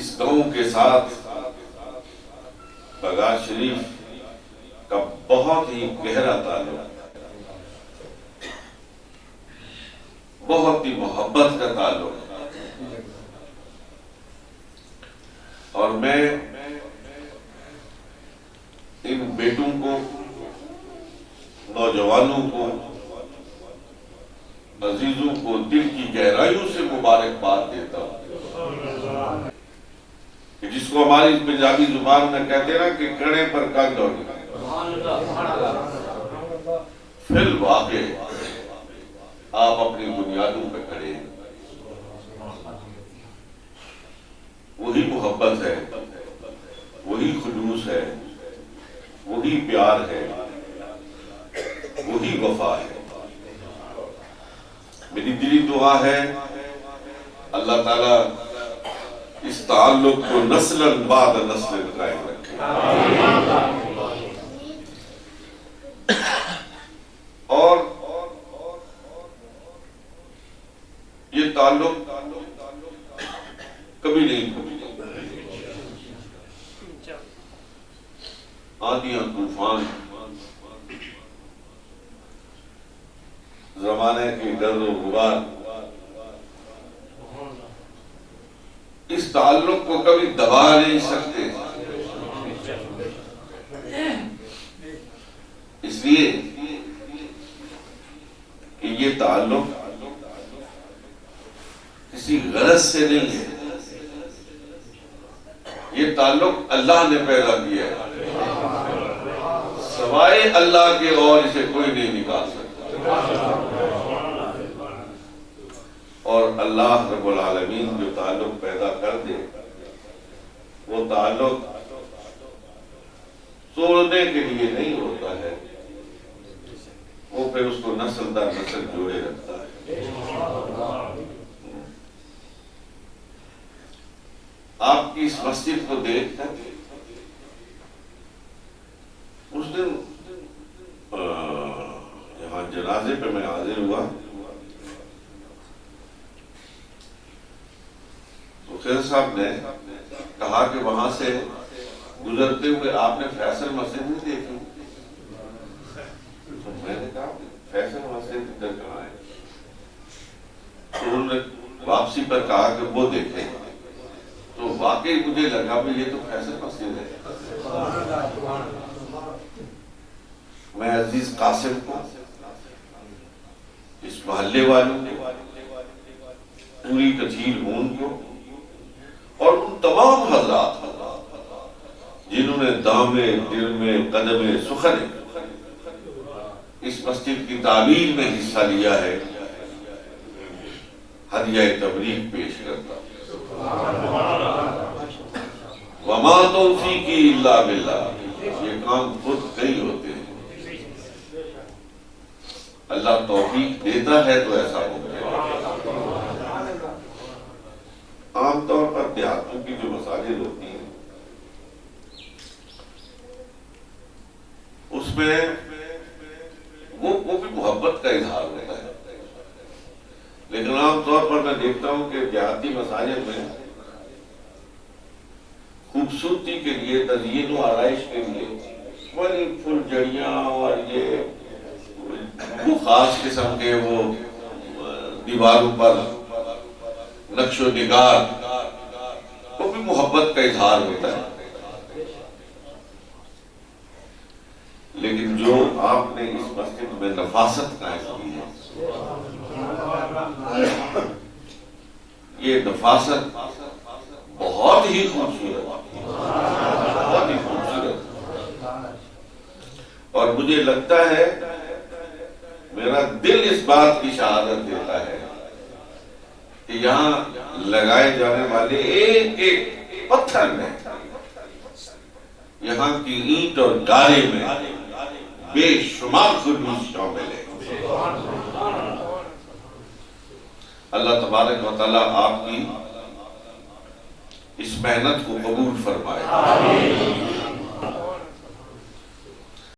اس گاؤں کے ساتھ بغداد شریف کا بہت ہی گہرا تعلق ہے، بہت ہی محبت کا تعلق ہے، اور میں ان بیٹوں کو، نوجوانوں کو، عزیزوں کو دل کی گہرائیوں سے مبارکباد دیتا ہوں کہ جس کو ہماری پنجابی زبان میں کہتے ہیں نا کہ کڑے پر کنگ ہوگی، فی الواقع آپ اپنی بنیادوں پہ کھڑے ہیں۔ وہی محبت ہے، وہی خلوص ہے، وہی پیار ہے، وہی وفا ہے۔ میری دلی دعا ہے اللہ تعالیٰ اس تعلق کو نسلاً بعد نسل قائم رکھے، اور یہ تعلق کبھی نہیں ٹوٹے۔ آندیاں طوفان، زمانے کی گرد و غبار اس تعلق کو کبھی دبا نہیں سکتے، اس لیے کہ یہ تعلق کسی غرض سے نہیں ہے، یہ تعلق اللہ نے پیدا کیا ہے، سوائے اللہ کے اور اسے کوئی نہیں نکال سکتا، اور اللہ رب العالمین جو تعلق پیدا کر دے وہ تعلق توڑنے کے لیے نہیں ہوتا ہے، وہ پھر اس کو نسل در نسل جوڑے رکھتا ہے۔ آپ کی اس مسجد کو دیکھ کر اس دن یہاں جنازے پہ میں حاضر ہوا تو خیر صاحب نے کہا کہ وہاں سے گزرتے ہوئے آپ نے فیصل مسجد نہیں دیکھی؟ تو میں نے کہا فیصل مسجد ادھر کہاں ہے؟ تو انہوں نے واپسی پر کہا کہ وہ دیکھیں، تو واقعی مجھے لگا بھی یہ تو فیصل مسجد ہے۔ میں عزیز قاسم کو، اس محلے والوں کو، پوری کثیر ہون کو، اور ان تمام حضرات جنہوں نے دامے درمے قدمے سخنے اس مسجد کی تعمیر میں حصہ لیا ہے، ہدیہ تبریک پیش کرتا ہوں۔ وما توفیقی الا باللہ، یہ کام خود کئی ہوتے ہیں، اللہ توفیق دیتا ہے تو ایسا ہوتا ہے۔ عام طور پر دیہاتوں کی جو مساجد ہوتی ہیں اس میں وہ بھی محبت کا اظہار ہوتا ہے، لیکن عام طور پر میں دیکھتا ہوں کہ دیہاتی مساجد میں خوبصورتی کے لیے، تزئین و آرائش کے لیے بڑی پھل جڑیاں اور یہ وہ خاص قسم کے وہ دیواروں پر نقش و نگار، وہ بھی محبت کا اظہار ہوتا ہے، لیکن جو آپ نے اس مسجد میں نفاست قائم کی ہے، یہ نفاست بہت ہی خوبصورت، بہت ہی خوبصورت، اور مجھے لگتا ہے میرا دل اس بات کی شہادت دیتا ہے کہ یہاں لگائے جانے والے ایک ایک پتھر میں، یہاں کی اینٹ اور گارے میں بے شمار خلوص شامل ہے۔ اللہ تبارک و تعالیٰ آپ کی اس محنت کو قبول فرمائے۔